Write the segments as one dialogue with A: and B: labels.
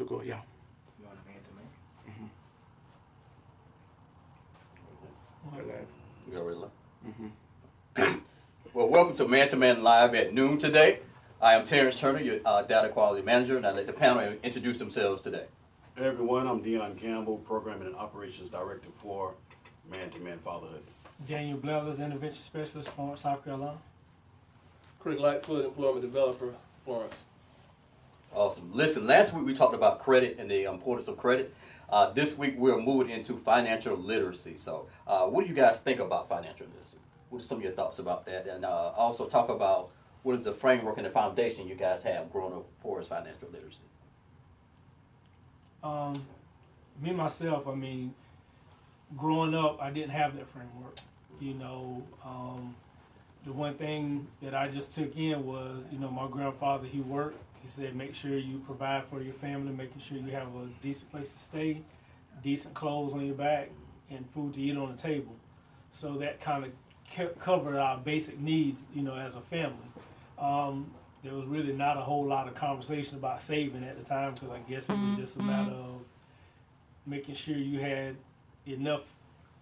A: go, yeah.
B: You want man to man?
C: You already left? Well, welcome to Man Live at noon today. I am Terrence Turner, your data quality manager, and I'd let the panel introduce themselves today.
D: Hey everyone, I'm Dion Campbell, Programming and Operations Director for Man Fatherhood.
E: Daniel Blevers, Intervention Specialist, Florence, South Carolina.
F: Craig Lightfoot, Employment Developer, Florence.
C: Awesome. Listen, last week we talked about credit and the importance of credit. This week we're moving into financial literacy. So what do you guys think about financial literacy? What are some of your thoughts about that? And also talk about what is the framework and the foundation you guys have growing up for as financial literacy?
E: Me, myself, I mean, growing up, I didn't have that framework. You know, the one thing that I just took in was, you know, my grandfather, he worked. He said, make sure you provide for your family, making sure you have a decent place to stay, decent clothes on your back, and food to eat on the table. So that kind of covered our basic needs, you know, as a family. There was really not a whole lot of conversation about saving at the time because I guess it was just a matter of making sure you had enough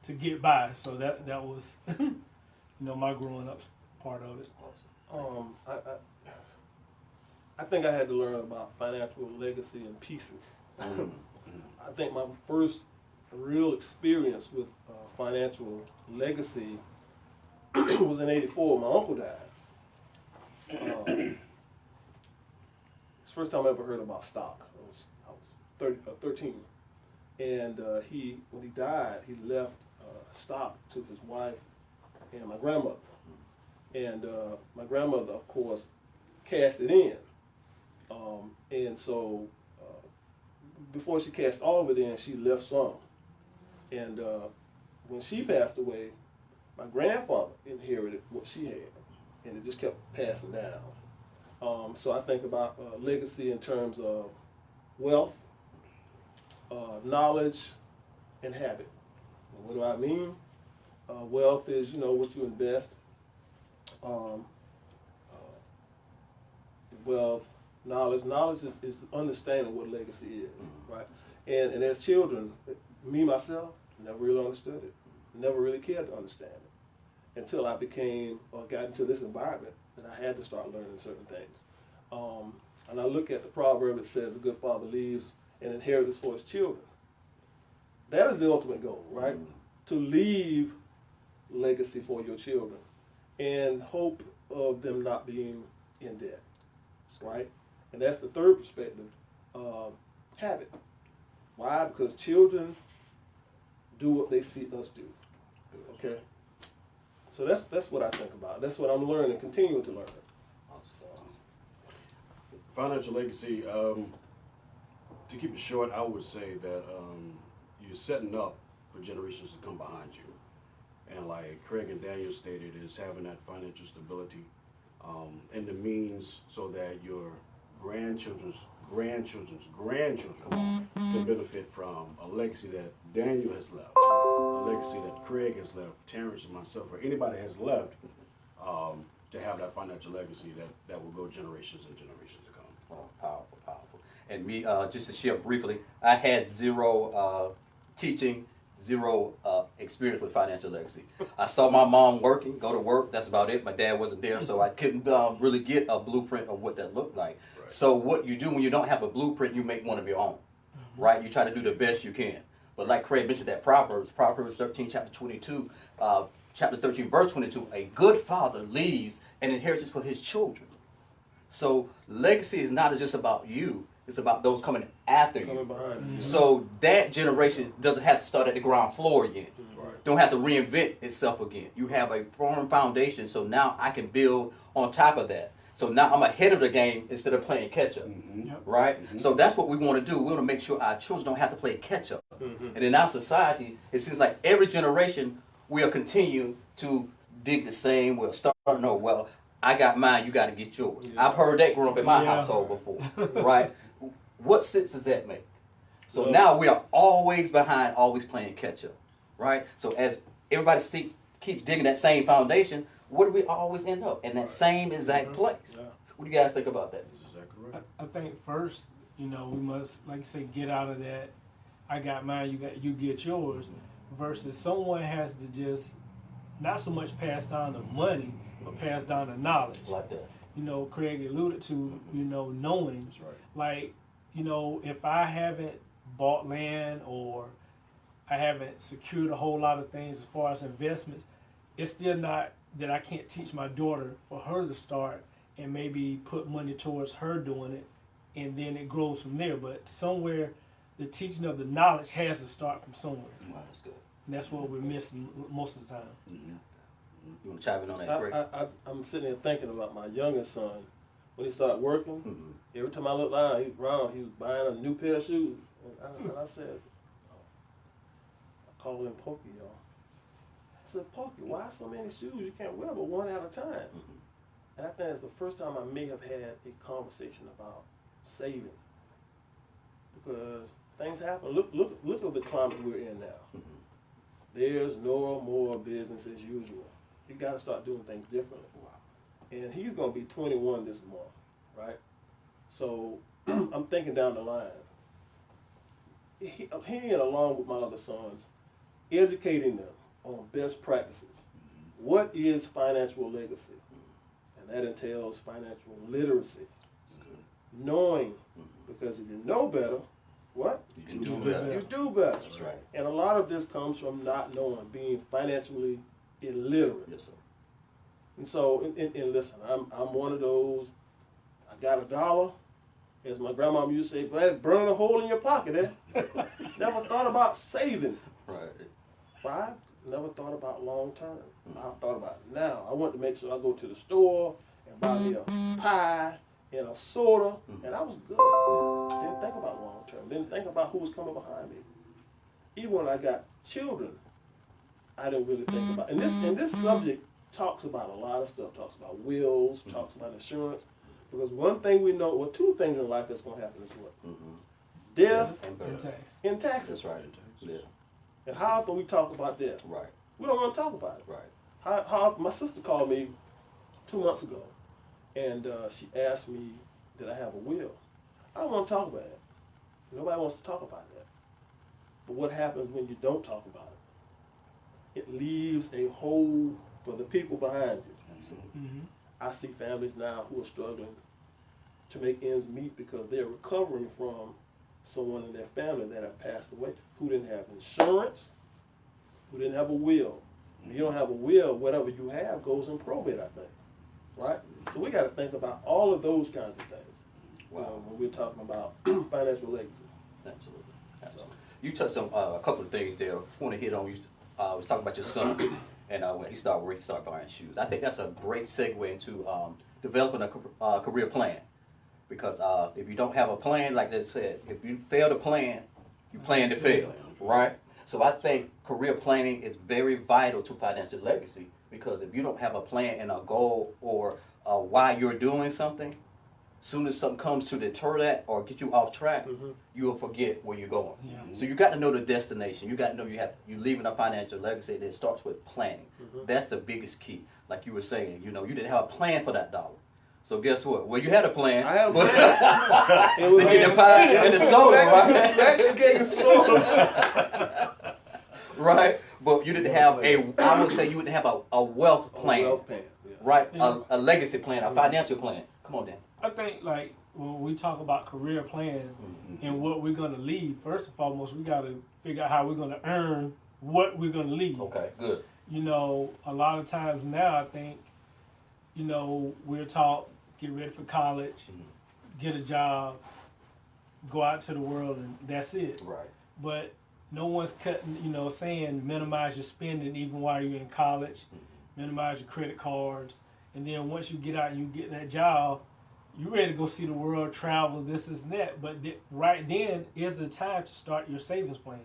E: to get by. So that was, you know, my growing up part of it.
F: I think I had to learn about financial legacy in pieces. I think my first real experience with financial legacy was in '84. My uncle died. It's the first time I ever heard about stock. I was 13, and when he died, he left stock to his wife and my grandmother. And my grandmother, of course, cashed it in. And so before she cashed all of it in, she left some. And when she passed away, my grandfather inherited what she had, and it just kept passing down. So I think about legacy in terms of wealth, knowledge, and habit. And what do I mean? Wealth is, you know, what you invest. Wealth, knowledge is understanding what legacy is, right? And as children, me myself never really understood it, never really cared to understand it until I became or got into this environment that I had to start learning certain things. And I look at the proverb that says, "A good father leaves an inheritance for his children." That is the ultimate goal, right? To leave legacy for your children and hope of them not being in debt, right? And that's the third perspective, habit. Why? Because children do what they see us do, okay? So that's what I think about. That's what I'm learning, continuing to learn.
D: Financial legacy, to keep it short, I would say that you're setting up for generations to come behind you. And like Craig and Daniel stated, is having that financial stability and the means so that your grandchildren's can benefit from a legacy that Daniel has left, a legacy that Craig has left, Terrence and myself, or anybody has left, to have that financial legacy that will go generations and generations to come.
C: Oh, powerful, powerful. And me, just to share briefly, I had zero teaching, zero experience with financial legacy. I saw my mom working, go to work, that's about it. My dad wasn't there, so I couldn't really get a blueprint of what that looked like. Right. So what you do when you don't have a blueprint, you make one of your own, right? You try to do the best you can. But like Craig mentioned that Proverbs 13, chapter 22, chapter 13, verse 22, a good father leaves an inheritance for his children. So legacy is not just about you, it's about those coming after you.
F: Behind.
C: So that generation doesn't have to start at the ground floor again. Right. Don't have to reinvent itself again. You have a firm foundation, so now I can build on top of that. So now I'm ahead of the game instead of playing catch up, right? So that's what we want to do. We want to make sure our children don't have to play catch up. And in our society, it seems like every generation we'll continue to dig the same. We'll start, no, well, I got mine, you got to get yours. Yeah. I've heard that growing up in my household before, right? What sense does that make? So now we are always behind, always playing catch up, right? So as everybody keeps digging that same foundation, where do we always end up? In that same exact place. Yeah. What do you guys think about that?
D: That's exactly right.
E: I think first, You know, we must, like you say, get out of that. I got mine, you get yours, versus someone has to just not so much pass down the money, but pass down the knowledge.
C: Like that.
E: You know, Craig alluded to, you know, knowing.
D: That's right.
E: Like, you know, if I haven't bought land or I haven't secured a whole lot of things as far as investments, it's still not that I can't teach my daughter for her to start and maybe put money towards her doing it, and then it grows from there. But somewhere, the teaching of the knowledge has to start from somewhere.
C: Wow, that's good.
E: And that's what we're missing most of the time.
C: Mm-hmm. You want to chime in on that, Greg?
F: I'm sitting there thinking about my youngest son. When he started working,
C: Mm-hmm.
F: every time I looked around, he was buying a new pair of shoes. And I said, I called him Pokey, y'all. I said, Pokey, why so many shoes? You can't wear but one at a time.
C: Mm-hmm.
F: And I think it's the first time I may have had a conversation about saving. Because things happen. Look at the climate we're in now.
C: Mm-hmm.
F: There's no more business as usual. You got to start doing things differently.
C: Wow.
F: And he's going to be 21 this month, right? So I'm thinking down the line. I'm hearing along with my other sons, educating them on best practices. What is financial legacy? And that entails financial literacy. Knowing, because if you know better, what?
C: You can do better.
F: You do better.
C: That's right.
F: And a lot of this comes from not knowing, being financially illiterate.
C: Yes, sir.
F: And so, and listen, I'm one of those. I got $1, as my grandma used to say, burn a hole in your pocket. Eh? Never thought about saving.
C: Right.
F: Why? Never thought about long term. I thought about it now. I want to make sure I go to the store and buy me a pie and a soda, and I was good. Didn't think about long term. Didn't think about who was coming behind me. Even when I got children, I didn't really think about. And this subject talks about a lot of stuff. Talks about wills. Talks about insurance. Because one thing we know, well, two things in life that's going to happen is what? Death
E: And tax.
F: and taxes.
C: That's right. Yeah.
F: And how often we talk about death?
C: Right.
F: We don't want to talk about it.
C: Right.
F: How my sister called me 2 months ago, and she asked me, did I have a will? I don't want to talk about it. Nobody wants to talk about that. But what happens when you don't talk about it? It leaves a hole for the people behind you.
E: Mm-hmm.
F: I see families now who are struggling to make ends meet because they're recovering from someone in their family that have passed away, who didn't have insurance, who didn't have a will. If you don't have a will, whatever you have goes in probate, I think. Right? So we got to think about all of those kinds of things.
C: Wow.
F: When we're talking about financial legacy.
C: Absolutely. Absolutely. You touched on a couple of things there. I want to hit on. You was talking about your son, and when he started working, he started buying shoes. I think that's a great segue into developing a career plan. Because if you don't have a plan, like it says, if you fail to plan, you plan to fail, right? So I think career planning is very vital to financial legacy, because if you don't have a plan and a goal or why you're doing something, soon as something comes to deter that or get you off track, you'll forget where you're going.
E: Yeah.
C: So you got to know the destination. You got to know you're leaving a financial legacy that starts with planning. That's the biggest key. Like you were saying, you didn't have a plan for that dollar. So guess what? Well, you had a plan.
F: I had a plan. It was
C: getting the pie and the soda, right?
F: Back getting soda.
C: Right? But you didn't have I would say you didn't have a wealth plan.
F: A wealth plan, yeah.
C: Right?
E: Yeah.
C: A legacy plan, a financial plan. Come on, Dan.
E: I think, like, when we talk about career plan and what we're going to leave, first and foremost, we got to figure out how we're going to earn what we're going to leave.
C: Okay, good.
E: A lot of times now, I think, we're taught, get ready for college, get a job, go out to the world, and that's it.
C: Right.
E: But no one's cutting, saying minimize your spending even while you're in college, minimize your credit cards, and then once you get out and you get that job, you're ready to go see the world, travel, this and that. But right then is the time to start your savings plan,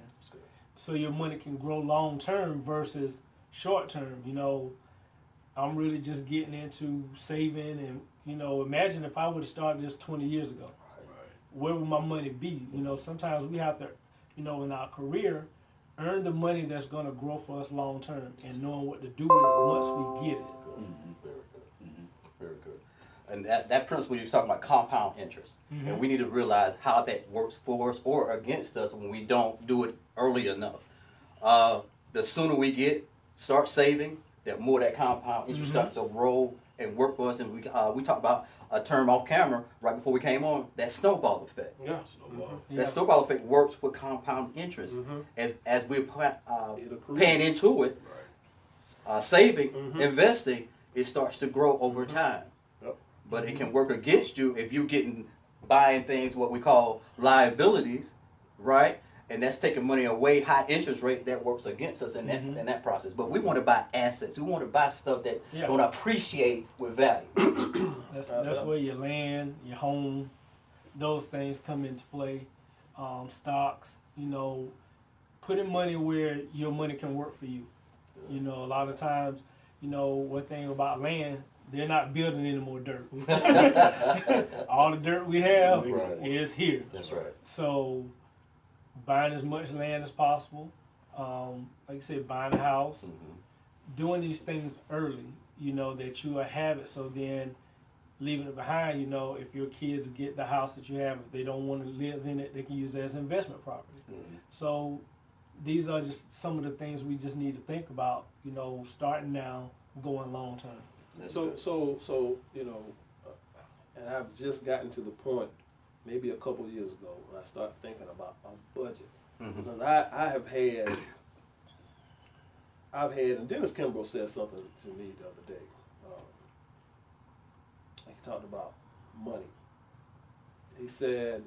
E: so your money can grow long term versus short term. I'm really just getting into saving, and imagine if I would have started this 20 years ago. Where would my money be? Sometimes we have to, in our career, earn the money that's going to grow for us long term, and knowing what to do with it once we get it.
C: Very good. Very good. And that principle you're talking about, compound interest. And we need to realize how that works for us or against us when we don't do it early enough. The sooner we start saving, the more that compound interest starts to roll and work for us. And we talked about a term off camera right before we came on, that snowball effect.
F: Yeah.
C: That snowball effect works with compound interest. As we're paying into it, saving, investing, it starts to grow over time. But it can work against you if you're buying things what we call liabilities, right? And that's taking money away, high interest rate, that works against us in that process. But we want to buy assets. We want to buy stuff that going to appreciate with value.
E: That's where your land, your home, those things come into play. Stocks, putting money where your money can work for you. A lot of times, one thing about land, they're not building any more dirt. All the dirt we have is here.
C: That's right.
E: So buying as much land as possible, like I said, buying a house, doing these things early, that you have it. So then leaving it behind, if your kids get the house that you have, if they don't want to live in it, they can use it as investment property. So these are just some of the things we just need to think about, starting now, going long term.
F: So and I've just gotten to the point, maybe a couple of years ago, when I started thinking about a budget. Because I've had, and Dennis Kimbrough said something to me the other day. He talked about money. He said,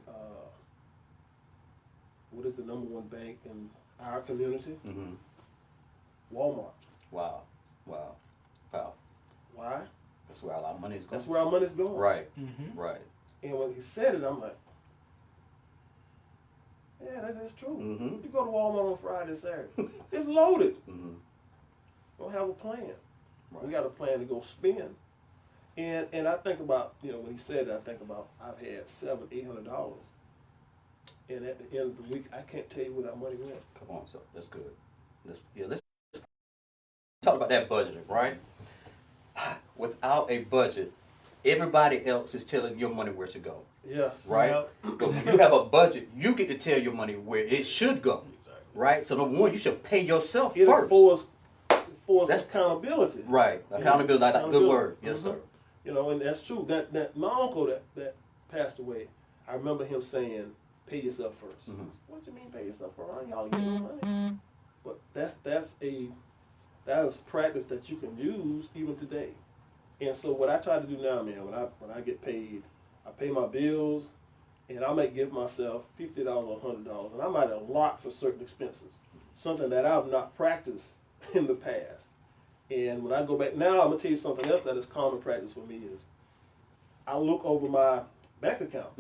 F: what is the #1 bank in our community? Walmart.
C: Wow.
F: Why?
C: That's where all our money's going.
F: That's where our money's going.
C: Right. Right.
F: And when he said it, I'm like, yeah, that's true. You go to Walmart on Friday and Saturday, it's loaded. We don't have a plan.
C: Right.
F: We got a plan to go spend. And I think about, when he said it, I think about I've had $700-800, and at the end of the week, I can't tell you where that money went.
C: Come on, so that's good. Let's talk about that budgeting, right? Without a budget, everybody else is telling your money where to go.
F: Yes.
C: Right? But when you have a budget, you get to tell your money where it should go. Right? So number one, you should pay yourself first.
F: That's accountability.
C: Right. Accountability, like that good word. Yes, sir.
F: And that's true. That my uncle that passed away, I remember him saying, pay yourself first. What do you mean pay yourself first? Why y'all get no money? But that is practice that you can use even today. And so what I try to do now, man, when I get paid, I pay my bills, and I might give myself $50 or $100, and I might allot for certain expenses, something that I've not practiced in the past. And when I go back now, I'm gonna tell you something else that is common practice for me is I look over my bank account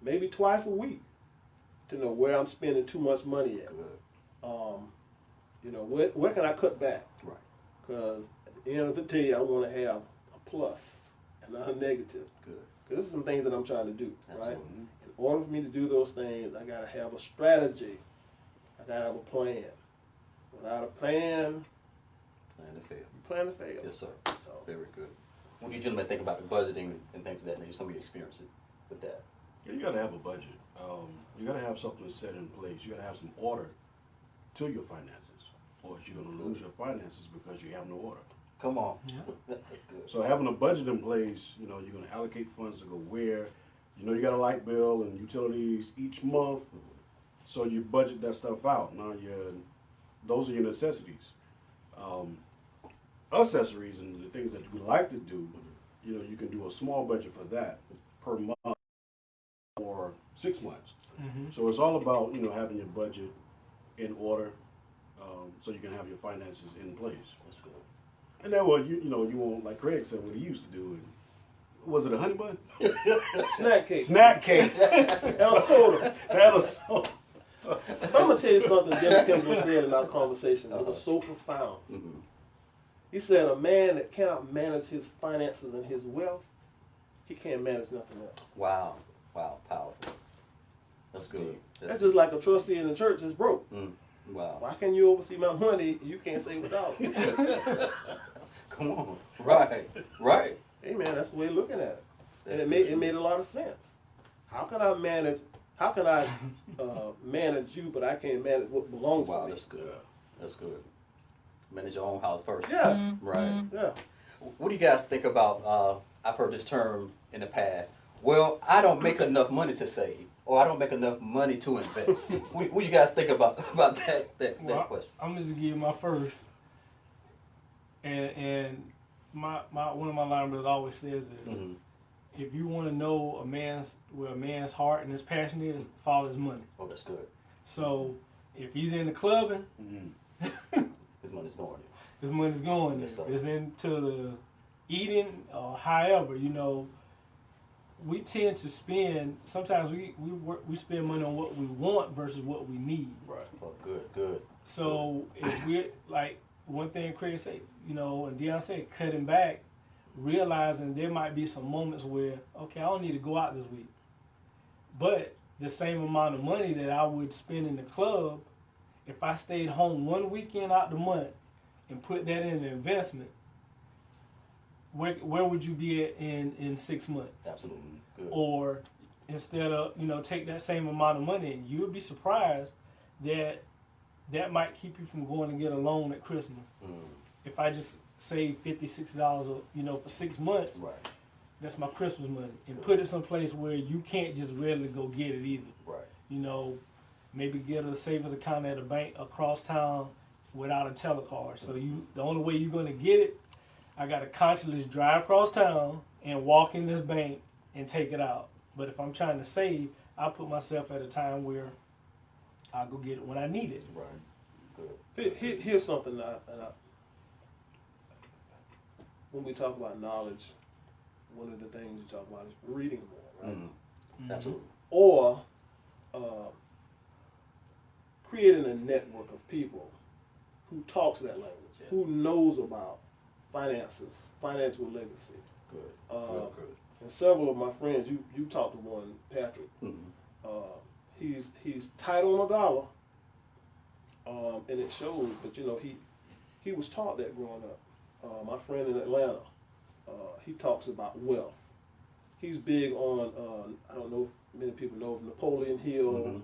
F: maybe twice a week to know where I'm spending too much money at. Where can I cut back?
C: Right.
F: Because at the end of the day, I want to have a plus and not a negative.
C: Good.
F: This is some things that I'm trying to do,
C: Absolutely.
F: right? In order for me to do those things, I got to have a strategy. I got to have a plan. Without a plan,
C: Plan to fail.
F: you plan to fail.
C: Yes, sir.
F: So,
C: Very good. What do you gentlemen think about the budgeting and things of that nature? Some of your experiences with that.
D: Yeah, you got to have a budget. You got to have something set in place. You got to have some order to your finances, or you're going to lose your finances because you have no order.
C: Come on.
E: Yeah.
C: That's good.
D: So having a budget in place, you're going to allocate funds to go where. You got a light bill and utilities each month, so you budget that stuff out. Now those are your necessities. Accessories and the things that you like to do, you can do a small budget for that per month or 6 months. So it's all about having your budget in order, so you can have your finances in place.
C: That's good.
D: And then you won't, like Craig said, what he used to do. Was it a honey bun?
F: snack cakes.
D: Snack cakes.
F: El soda.
D: El soda.
F: I'm going to tell you something Dennis Kimbrough said in our conversation. It was so profound. He said, a man that cannot manage his finances and his wealth, he can't manage nothing else.
C: Wow. Wow. Powerful. That's good.
F: That's just like a trustee in the church is broke.
C: Wow.
F: Why can you oversee my money? You can't say without.
C: Come on. Right.
F: hey man, that's the way of looking at it. And
C: That's
F: it made a lot of sense. How can I manage manage you, but I can't manage what belongs
C: Wow,
F: to me?
C: that's good. That's good. Manage your own house first.
F: Yeah,
C: Right.
F: yeah.
C: What do you guys think about, I've heard this term in the past, well, I don't make enough money to save, or I don't make enough money to invest. What do you guys think about that
E: Well,
C: question?
E: I'm just gonna give you my first, and my one of my line brothers always says this:
C: Mm-hmm.
E: if you want to know where a man's heart and his passion is, follow his money.
C: Oh, that's good.
E: So if he's in the clubbing,
C: His money's going there.
E: his money's going there.
C: Yes, sir.
E: If it's into the eating or however, we tend to spend. Sometimes we spend money on what we want versus what we need.
C: Right. Oh, good.
E: So if we're like one thing Craig said, and Deion said, cutting back, realizing there might be some moments where, okay, I don't need to go out this week, but the same amount of money that I would spend in the club, if I stayed home one weekend out the month and put that in an investment, where would you be at in 6 months?
C: Absolutely. Good.
E: Or instead of, take that same amount of money, and you would be surprised that might keep you from going to get a loan at Christmas. If I just save $56, for 6 months,
C: Right.
E: that's my Christmas money, and put it someplace where you can't just readily go get it either.
C: Right.
E: Maybe get a savings account at a bank across town without a telecard. So the only way you're gonna get it, I gotta consciously drive across town and walk in this bank and take it out. But if I'm trying to save, I put myself at a time where I'll go get it when I need it.
C: Right. Good.
F: Here's something when we talk about knowledge, one of the things you talk about is reading more, right?
C: Mm-hmm. Absolutely.
F: Or creating a network of people who talks that language, who knows about finances, financial legacy.
C: Good. Good.
F: And several of my friends, you talked to one, Patrick.
C: Mm-hmm.
F: He's tight on a dollar, and it shows. But he was taught that growing up. My friend in Atlanta, he talks about wealth. He's big on I don't know if many people know of Napoleon Hill,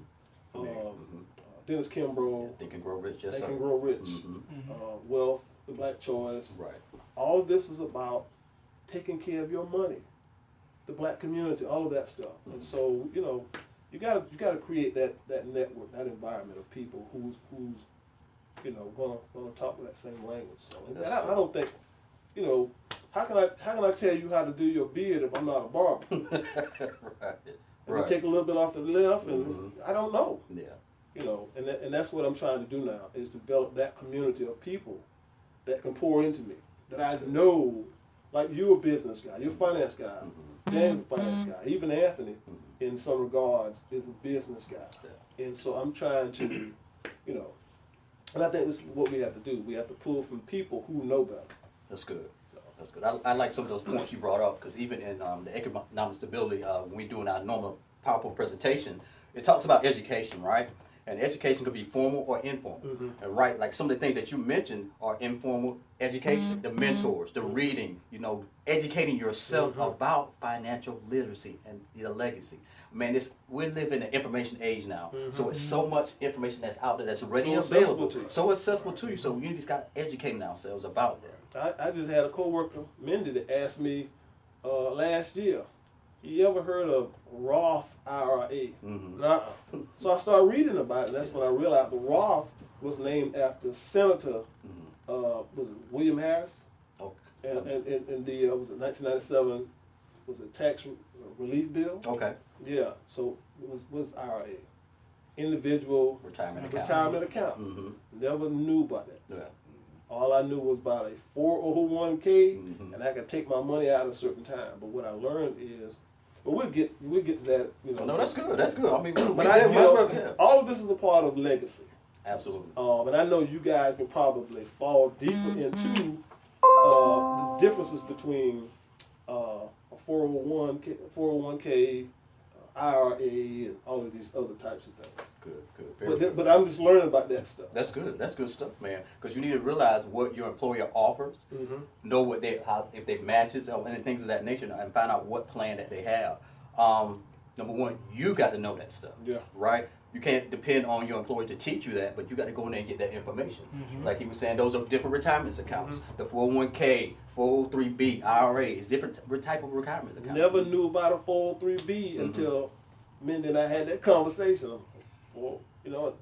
F: Dennis Kimbrough,
C: Think and Grow Rich. Yes,
F: Think
C: sir.
F: and Grow Rich,
C: Mm-hmm.
F: Wealth, The Black Choice.
C: Right.
F: All of this is about taking care of your money, the black community, all of that stuff. And so you gotta create that network, that environment of people who's gonna talk that same language. So and I don't think how can I tell you how to do your beard if I'm not a barber?
C: Right.
F: And you take a little bit off the left, and I don't know.
C: Yeah.
F: And that's what I'm trying to do now is develop that community of people that can pour into me, that I know, like you're a business guy, you're a finance guy, Dan's a finance guy, even Anthony, in some regards, is a business guy. Yeah. And so I'm trying to, and I think this is what we have to do. We have to pull from people who know better.
C: That's good. That's good. I like some of those points you brought up because even in the economic stability, when we're doing our normal PowerPoint presentation, it talks about education, right? And education could be formal or informal. And right, like some of the things that you mentioned are informal education, the mentors, the reading, educating yourself about financial literacy and your legacy. Man, we live in an information age now. So it's so much information that's out there that's ready and available. So accessible to you. So we just got educating ourselves about that.
F: I just had a coworker, Mindy, that asked me last year, you ever heard of Roth IRA? Nuh-uh. So I started reading about it, and that's when I realized the Roth was named after Senator was it William Harris? And the was it 1997 was it tax relief bill?
C: Okay.
F: Yeah. So it was IRA, individual
C: Retirement
F: account. Never knew about that.
C: Yeah.
F: All I knew was about a 401k, and I could take my money out at a certain time. But what I learned is, but we'll get to that.
C: No, that's good. That's good. I mean,
F: but all of this is a part of legacy.
C: Absolutely.
F: And I know you guys can probably fall deeper into the differences between a 401k, IRA and all of these other types of things.
C: Good, good. Very good.
F: But I'm just learning about that stuff.
C: That's good. That's good stuff, man. Because you need to realize what your employer offers, know what if they matches or and things of that nature, and find out what plan that they have. Number one, you got to know that stuff.
F: Yeah.
C: Right. You can't depend on your employer to teach you that, but you got to go in there and get that information. Like he was saying, those are different retirement accounts. The 401k, 403b, IRA is different type of retirement account.
F: Never knew about a 403b until Mindy and I had that conversation. Well, you know,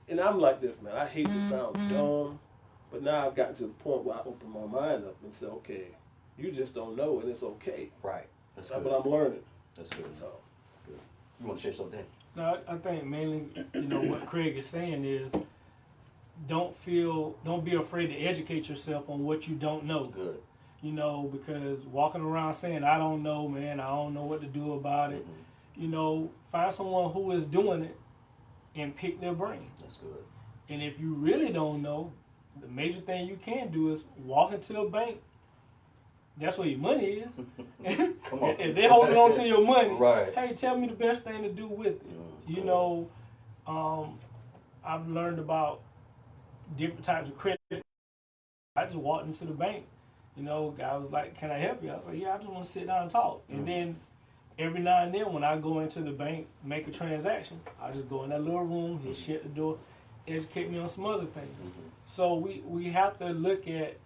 F: and I'm like this, man. I hate to sound dumb, but now I've gotten to the point where I open my mind up and say, okay, you just don't know, and it's okay.
C: Right. That's
F: But
C: good.
F: I'm learning.
C: That's good.
F: So.
C: Good. You want to share something?
E: No, I think mainly, what Craig is saying is, don't be afraid to educate yourself on what you don't know.
C: Good.
E: Because walking around saying, I don't know, man, I don't know what to do about it. Find someone who is doing it and pick their brain.
C: That's good.
E: And if you really don't know, the major thing you can do is walk into a bank. That's where your money is.
C: Come on.
E: If they're holding on to your money,
C: Right.
E: hey, tell me the best thing to do with it. I've learned about different types of credit. I just walked into the bank. Guy was like, can I help you? I was like, yeah, I just want to sit down and talk. And then every now and then when I go into the bank, make a transaction, I just go in that little room, he'll shut the door, educate me on some other things. So we have to look at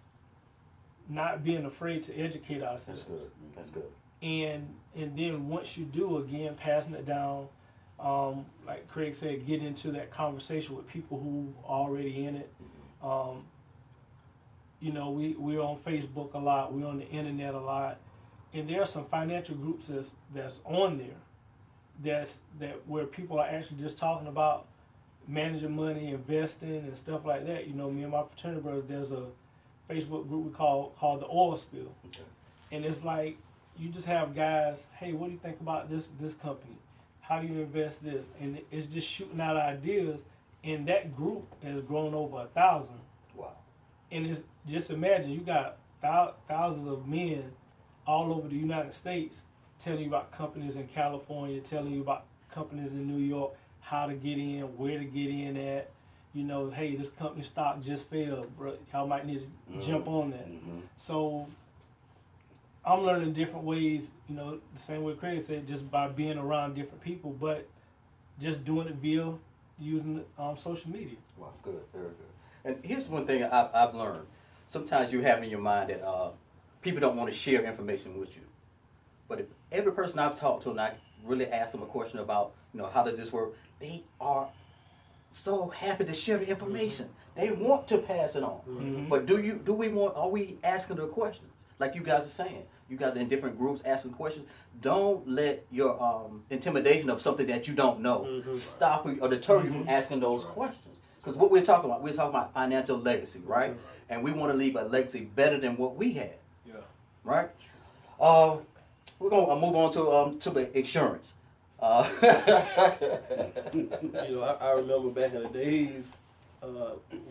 E: not being afraid to educate ourselves.
C: That's good. That's good.
E: And then once you do, again, passing it down, like Craig said, get into that conversation with people who are already in it. We're on Facebook a lot, we're on the internet a lot, and there are some financial groups that's on there where people are actually just talking about managing money, investing, and stuff like that. Me and my fraternity brothers, there's a Facebook group we called the Oil Spill.
C: Okay.
E: And it's like, you just have guys, hey, what do you think about this company? How do you invest this? And it's just shooting out ideas, and that group has grown over 1,000.
C: Wow.
E: And it's just imagine, you got thousands of men all over the United States telling you about companies in California, telling you about companies in New York, how to get in, where to get in at. Hey, this company stock just fell, bro. Y'all might need to jump on that. So I'm learning different ways, the same way Craig said, just by being around different people, but just doing it via using social media.
C: Wow, good, very good. And here's one thing I've learned. Sometimes you have in your mind that people don't want to share information with you. But if every person I've talked to and I really ask them a question about, how does this work, they are so happy to share the information. They want to pass it on. But are we asking the questions? Like you guys are saying. You guys are in different groups asking questions. Don't let your intimidation of something that you don't know stop you or deter you from asking those questions. Because what we're talking about financial legacy, right? And we want to leave a legacy better than what we had.
F: Yeah.
C: Right? We're gonna move on to the insurance.
F: I remember back in the days,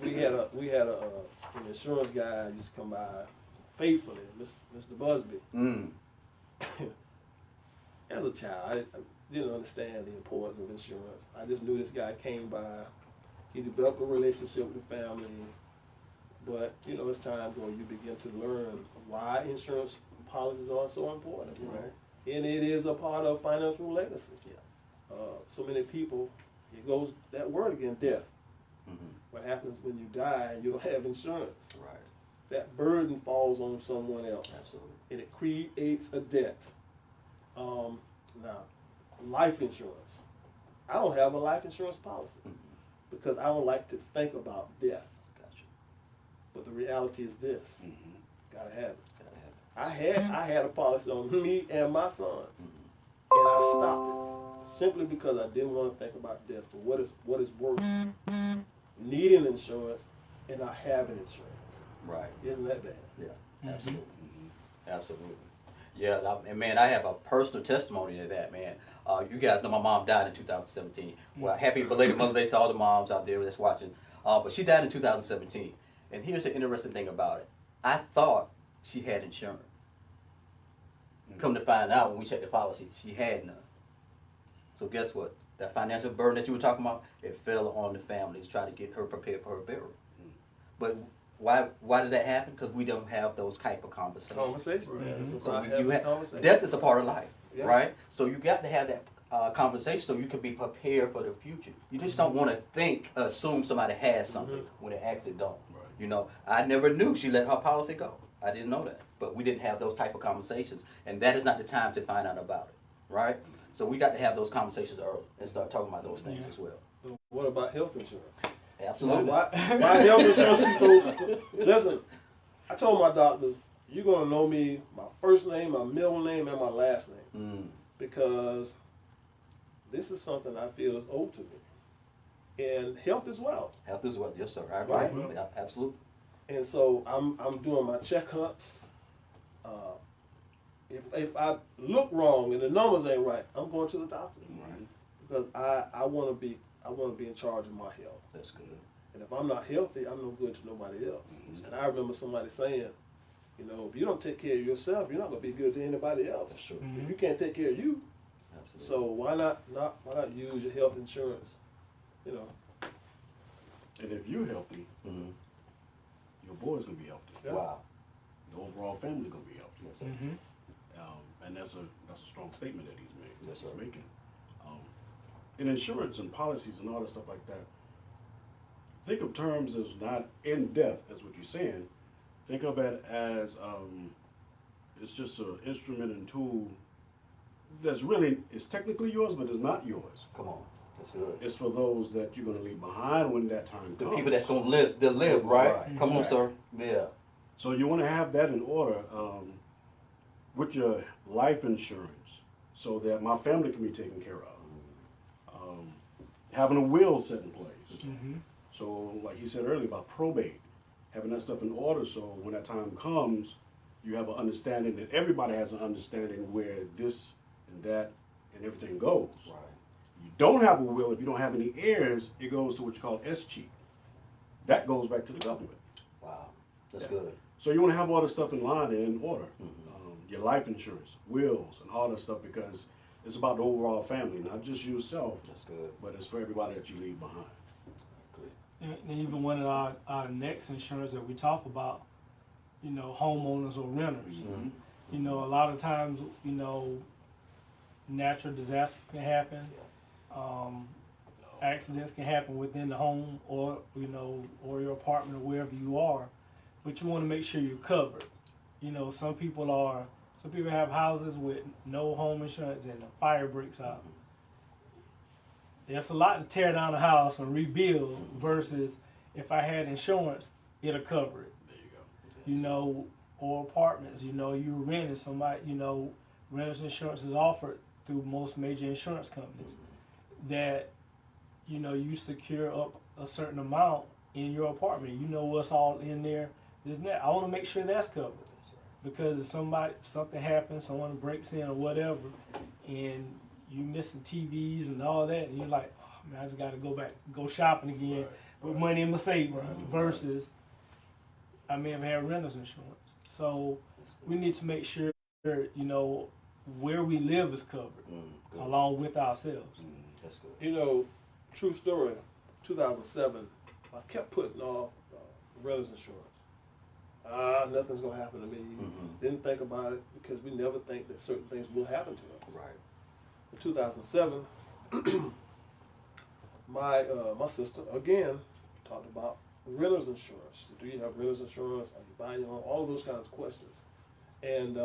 F: we had an insurance guy used to come by faithfully, Mr. Busby. As a child, I didn't understand the importance of insurance. I just knew this guy came by. He developed a relationship with the family, but as time goes, you begin to learn why insurance policies are so important, right? And it is a part of financial legacy.
C: Yeah.
F: So many people, it goes that word again, death. What happens when you die and you don't have insurance?
C: Right.
F: That burden falls on someone else.
C: Absolutely.
F: And it creates a debt. Now, life insurance. I don't have a life insurance policy because I don't like to think about death.
C: Gotcha.
F: But the reality is this: gotta have it.
C: Gotta have it.
F: I had a policy on me and my sons, and I stopped it simply because I didn't want to think about death. But what is worse, needing insurance and not having insurance?
C: Right.
F: Isn't that bad?
C: Yeah. Absolutely. Absolutely. Yeah, and man, I have a personal testimony to that, man. You guys know my mom died in 2017. Well, happy belated Mother's Day to all the moms out there that's watching. But she died in 2017. And here's the interesting thing about it. I thought she had insurance. Come to find out when we checked the policy, she had none. So guess what? That financial burden that you were talking about, it fell on the family to try to get her prepared for her burial. But why did that happen? Because we don't have those type of conversations. So death is a part of life, right? So you got to have that conversation so you can be prepared for the future. You just don't want to assume somebody has something when they actually don't.
D: Right.
C: You know, I never knew she let her policy go. I didn't know that. But we didn't have those type of conversations. And that is not the time to find out about it, right? So we got to have those conversations early and start talking about those things as well.
F: What about health insurance?
C: Absolutely.
F: Why health insurance is so... Listen, I told my doctors, you're going to know me, my first name, my middle name, and my last name. Because this is something I feel is owed to me. And health is wealth.
C: Health is wealth, yes sir. I agree.
F: Right?
C: Yeah, absolutely.
F: And so I'm doing my checkups. If I look wrong and the numbers ain't right, I'm going to the doctor.
C: Right.
F: Because I want to be in charge of my health.
C: That's good.
F: And if I'm not healthy, I'm no good to nobody else. And I remember somebody saying, you know, if you don't take care of yourself, you're not going to be good to anybody else.
C: That's true.
F: If you can't take care of you,
C: Absolutely.
F: so why not use your health insurance? You know.
D: And if you're healthy, your boy's gonna be healthy.
F: Yeah.
C: Wow.
D: The overall family gonna be healthy.
C: Yes, sir.
D: And that's a strong statement that
C: Yes,
D: he's
C: sir.
D: making. In insurance and policies and all that stuff like that, think of terms as not in depth as what you're saying. Think of it as it's just an instrument and tool that's really, it's technically yours, but it's not yours.
C: Come on. That's good.
D: It's for those that you're gonna leave behind when that time
C: The
D: comes.
C: people that's going to live, right?
D: Right.
C: Come on,
D: Right.
C: sir. Yeah.
D: So you want to have that in order with your life insurance, so that my family can be taken care of. Having a will set in place. So, like he said earlier about probate, having that stuff in order, so when that time comes, you have an understanding that everybody has an understanding where this and that and everything goes.
C: Right.
D: You don't have a will, if you don't have any heirs, it goes to what you call S-cheat. That goes back to the government.
C: Wow. That's
D: Yeah.
C: good.
D: So you want to have all this stuff in line and in order. Your life insurance, wills, and all that stuff, because it's about the overall family, not just yourself,
C: That's good.
D: but it's for everybody that you leave behind.
C: Good.
E: And even one of our next insurance that we talk about, you know, homeowners or renters. You know, a lot of times, you know, natural disasters can happen. Accidents can happen within the home or, you know, or your apartment or wherever you are. But you want to make sure you're covered. You know, some people have houses with no home insurance and the fire breaks out. It's a lot to tear down a house and rebuild versus if I had insurance, it'll cover it.
D: There you go.
E: You know, or apartments, you know, you renting somebody, you know, renter's insurance is offered through most major insurance companies that, you know, you secure up a certain amount in your apartment. You know what's all in there. This and that. I want to make sure that's covered. Because if something happens, someone breaks in or whatever, and you missing TVs and all that, and you're like, oh, man, I just got to go shopping again with money in my savings versus I may have had renter's insurance. So we need to make sure, you know, where we live is covered along with ourselves.
C: That's good.
F: You know, true story, 2007, I kept putting off renter's insurance. Nothing's gonna happen to me. Didn't think about it because we never think that certain things will happen to us.
C: Right.
F: In 2007, my sister again talked about renter's insurance. She said, do you have renter's insurance? Are you buying your own? All those kinds of questions. And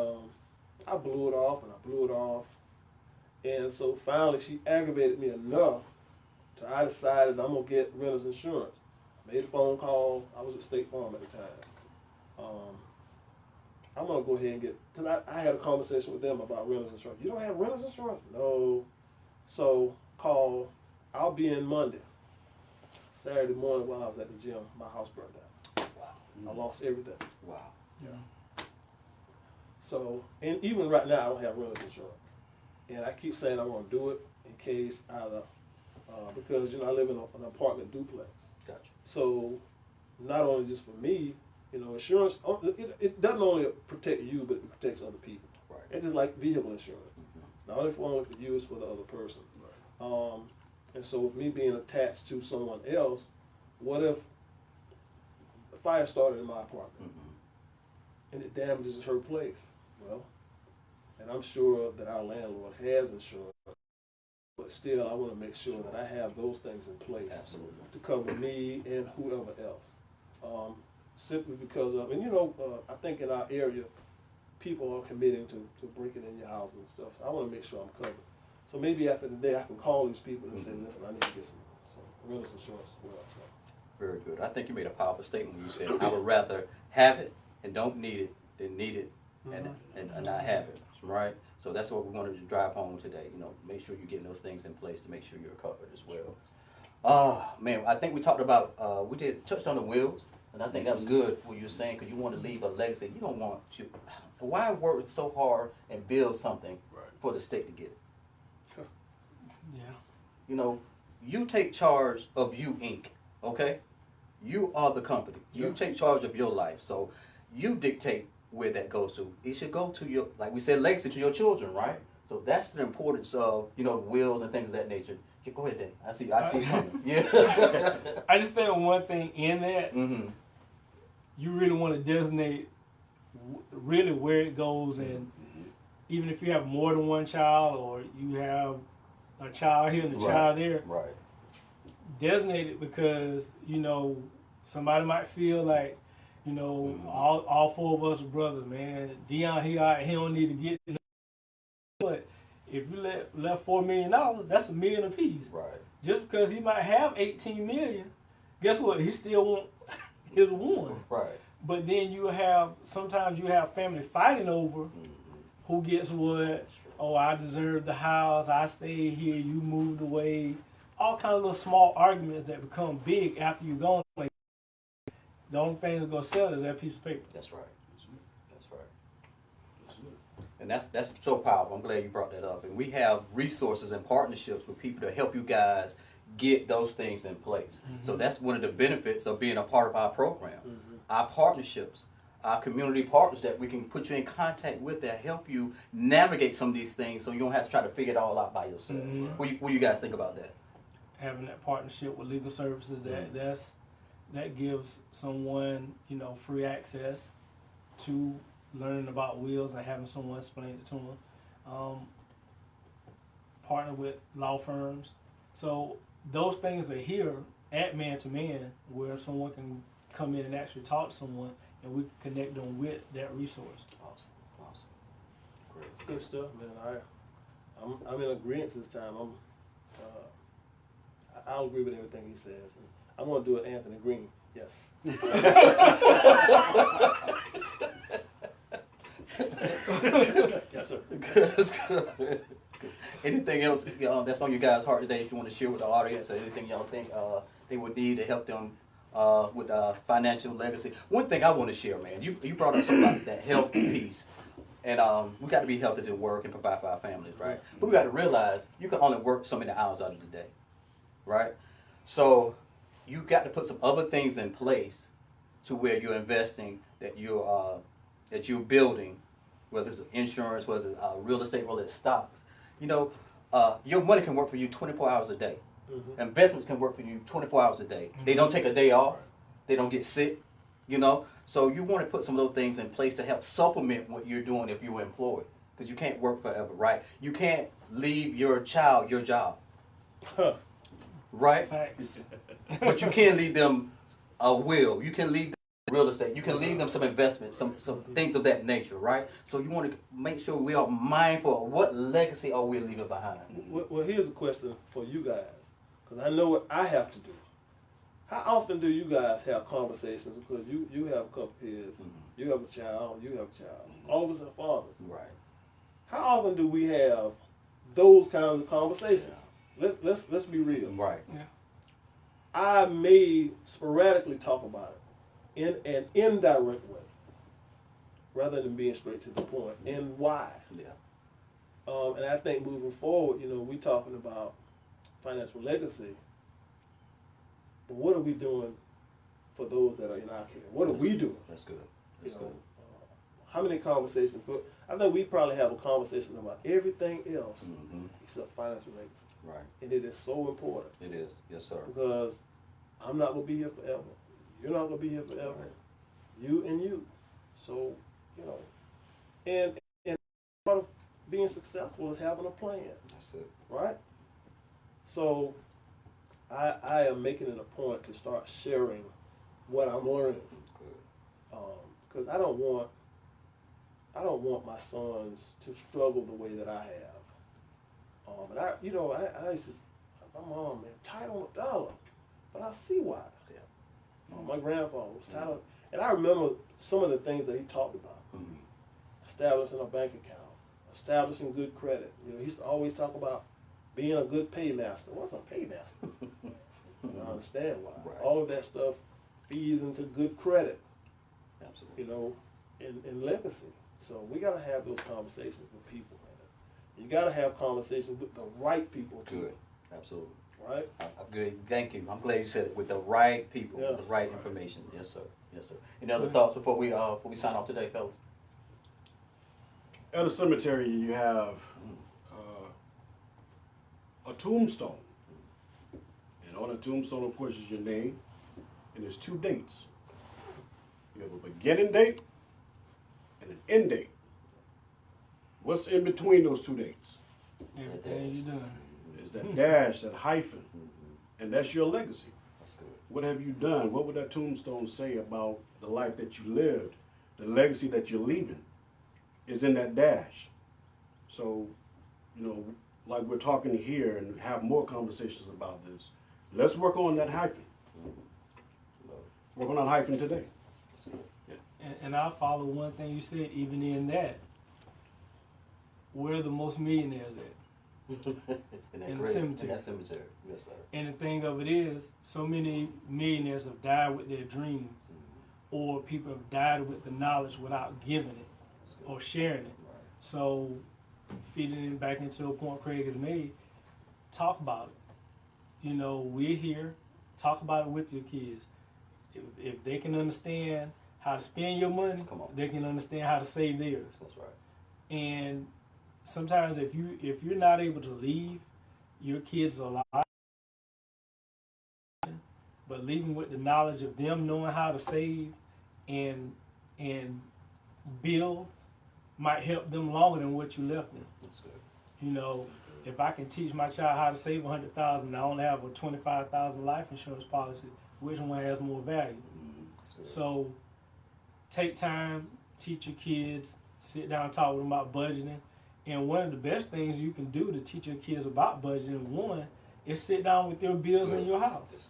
F: I blew it off and I blew it off. And so finally she aggravated me enough to I decided I'm gonna get renter's insurance. I made a phone call. I was at State Farm at the time. I'm gonna go ahead and get, because I had a conversation with them about renter's insurance. You don't have renter's insurance? No. So call, I'll be in Monday. Saturday morning while I was at the gym, my house burned down.
C: Wow.
F: I lost everything.
C: Wow.
E: Yeah.
F: So, and even right now I don't have renter's insurance. And I keep saying I'm gonna do it in case either, because you know I live in an apartment duplex.
C: Gotcha.
F: So not only just for me, you know, insurance, it doesn't only protect you, but it protects other people.
C: Right.
F: It's just like vehicle insurance. Not only for you, it's for the other person. And so with me being attached to someone else, what if the fire started in my apartment and it damages her place? Well, and I'm sure that our landlord has insurance, but still I want to make sure that I have those things in place.
C: Absolutely.
F: To cover me and whoever else. Simply because of, and I think in our area, people are committing to breaking in your house and stuff. So I want to make sure I'm covered. So maybe after the day, I can call these people and say, listen, I need to get some renter's insurance as well. So.
C: Very good. I think you made a powerful statement when you said, I would rather have it and don't need it than need it and not have it, right? So that's what we wanted to drive home today. Make sure you're getting those things in place to make sure you're covered as well. Man, I think we talked about, we touched on the wills, and I think that was good what you were saying, because you want to leave a legacy. You don't want to, why work so hard and build something for the state to get it?
E: Yeah.
C: You take charge of you, Inc., okay? You are the company. You take charge of your life. So you dictate where that goes to. It should go to your, like we said, legacy, to your children, right? So that's the importance of, wills and things of that nature. Yeah, go ahead, Dan. I see it coming. Yeah.
E: I just think one thing in that,
C: Mm-hmm.
E: you really want to designate really where it goes, and even if you have more than one child, or you have a child here and a child there,
C: Right.
E: designate it, because somebody might feel like all four of us are brothers, man. Dion, he don't need to get, but if you left $4 million, that's $1 million apiece.
C: Right.
E: Just because he might have 18 million, guess what? He still want his one.
C: Right.
E: But then sometimes you have family fighting over who gets what. Oh, I deserve the house. I stayed here. You moved away. All kind of little small arguments that become big after you're gone. Like, the only thing that's gonna sell is that piece of paper.
C: That's right. That's right. And that's so powerful. I'm glad you brought that up. And we have resources and partnerships with people to help you guys get those things in place. So that's one of the benefits of being a part of our program. Our partnerships, our community partners that we can put you in contact with that help you navigate some of these things, so you don't have to try to figure it all out by yourself. What do you guys think about that?
E: Having that partnership with legal services, that gives someone free access to learning about wills and having someone explain it to them. Partner with law firms. So those things are here at Man to Man, where someone can come in and actually talk to someone, and we can connect them with that resource.
C: Awesome. Great.
F: It's good stuff, man. I'm in agreement this time. I'll agree with everything he says. And I'm gonna do it, Anthony Green. Yes. Yes, sir.
C: Anything else that's on your guys' heart today, if you want to share with the audience, or anything y'all think they would need to help them with financial legacy? One thing I want to share, man, you brought up something about that health piece. And we got to be healthy to work and provide for our families, right? But we got to realize you can only work so many hours out of the day, right? So you got to put some other things in place to where you're investing, that you're building, whether it's insurance, whether it's real estate, whether it's stocks. Your money can work for you 24 hours a day. Investments can work for you 24 hours a day. They don't take a day off. They don't get sick. So you want to put some of those things in place to help supplement what you're doing if you're employed, because you can't work forever, right? You can't leave your child your job, right?
E: Facts.
C: But you can leave them a will. You can leave them real estate. You can leave them some investments, some things of that nature, right? So you want to make sure we are mindful of what legacy are we leaving behind.
F: Well, here's a question for you guys, because I know what I have to do. How often do you guys have conversations? Because you have a couple kids, you have a child, all of us are fathers.
C: Right.
F: How often do we have those kinds of conversations? Let's be real.
C: Right.
E: Yeah.
F: I may sporadically talk about it in an indirect way, rather than being straight to the point. And why?
C: Yeah.
F: And I think moving forward, we talking about financial legacy. But what are we doing for those that are in our care? What are we doing?
C: That's good. That's good.
F: How many conversations? But I think we probably have a conversation about everything else except financial legacy.
C: Right.
F: And it is so important
C: It is. Yes, sir.
F: because I'm not going to be here forever. You're not going to be here forever.
C: Right.
F: You and you. So, you know, and part of being successful is having a plan,
C: That's it.
F: right? So I am making it a point to start sharing what I'm learning.
C: Good.
F: Because I don't want my sons to struggle the way that I have. And I used to, my mom, man, tight on the dollar, but I see why.
C: Yeah.
F: My grandfather was tight on, and I remember some of the things that he talked about: establishing a bank account, establishing good credit. You know, he used to always talk about being a good paymaster. What's a paymaster? I understand why.
C: Right.
F: All of that stuff feeds into good credit.
C: Absolutely.
F: You know, and legacy. So we got to have those conversations with people, man. You got to have conversations with the right people too.
C: Good. Absolutely.
F: Right?
C: Good. Thank you. I'm glad you said it with the right people,
F: Yeah.
C: with the right information. Yes, sir. Yes, sir. Any other thoughts before we sign off today, fellas?
D: At a cemetery, you have a tombstone. And on a tombstone, of course, is your name. And there's 2 dates. You have a beginning date and an end date. What's in between those 2 dates?
E: Everything you done.
D: Is that dash, that hyphen. And that's your legacy.
C: That's good.
D: What have you done? What would that tombstone say about the life that you lived? The legacy that you're leaving is in that dash. So, you know, like we're talking here and have more conversations about this, let's work on that hyphen. Work on that hyphen today.
E: And I'll follow one thing you said, even in that. Where are the most millionaires at? In the cemetery.
C: In that cemetery. Yes, sir.
E: And the thing of it is, so many millionaires have died with their dreams, or people have died with the knowledge without giving it or sharing it. So, feeding it back into a point Craig has made, talk about it. You know, we're here, talk about it with your kids. If they can understand how to spend your money, they can understand how to save theirs.
C: That's right.
E: And sometimes if you're not able to leave your kids alive, but leaving with the knowledge of them knowing how to save and build might help them longer than what you left them.
C: That's good.
E: You know, if I can teach my child how to save $100,000, I only have a $25,000 life insurance policy. Which one has more value? So, take time, teach your kids, sit down, talk with them about budgeting. And one of the best things you can do to teach your kids about budgeting, one, is sit down with your bills in your house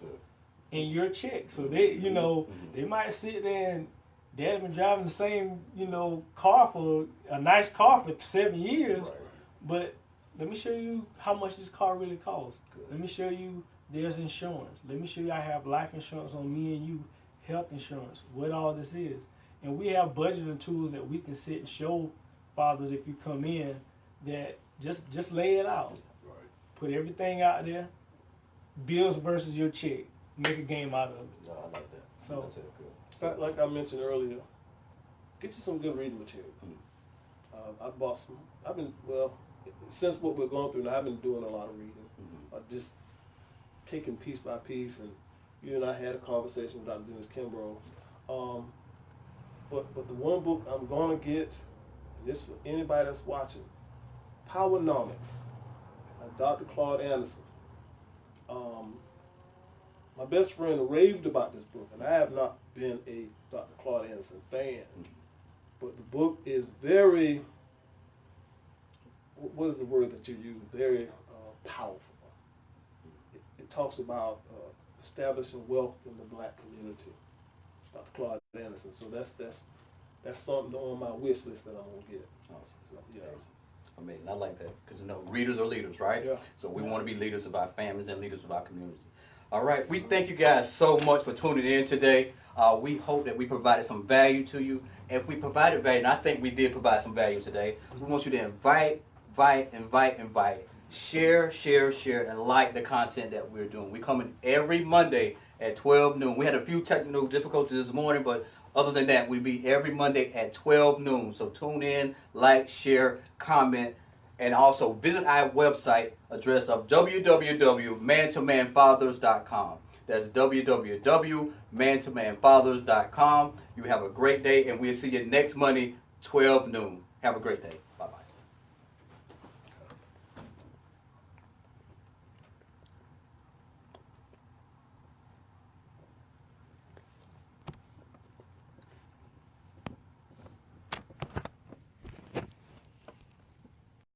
E: and your check. So they, you know, they might sit there and dad been driving the same, you know, car for a nice car for 7 years, but let me show you how much this car really costs. Let me show you there's insurance. Let me show you I have life insurance on me and you, health insurance, what all this is. And we have budgeting tools that we can sit and show fathers if you come in that just lay it out. Put everything out there, bills versus your check. Make a game out of it.
C: No, I like that.
E: So,
C: that's it. Good.
F: Like I mentioned earlier, get you some good reading material. I bought some. Since what we're going through now, I've been doing a lot of reading. Just taking piece by piece, and you and I had a conversation with Dr. Dennis Kimbrough. But the one book I'm going to get, and this for anybody that's watching, Powernomics by Dr. Claude Anderson. My best friend raved about this book, and I have not been a Dr. Claude Anderson fan, but the book is very, what is the word that you use? Very powerful. It talks about establishing wealth in the black community. Dr. Claude Anderson. So that's something on my wish list that I'm gonna get.
C: Awesome.
F: So, yeah.
C: Amazing. I like that because you know readers are leaders, right?
F: Yeah.
C: So we want to be leaders of our families and leaders of our community. All right. We thank you guys so much for tuning in today. We hope that we provided some value to you. If we provided value, and I think we did provide some value today, we want you to invite, share, and like the content that we're doing. We're coming every Monday at 12 noon. We had a few technical difficulties this morning, but other than that, we'll be every Monday at 12 noon. So tune in, like, share, comment, And also visit our website address of www.mantomanfathers.com. That's www.mantomanfathers.com. You have a great day, and we'll see you next Monday, 12 noon. Have a great day.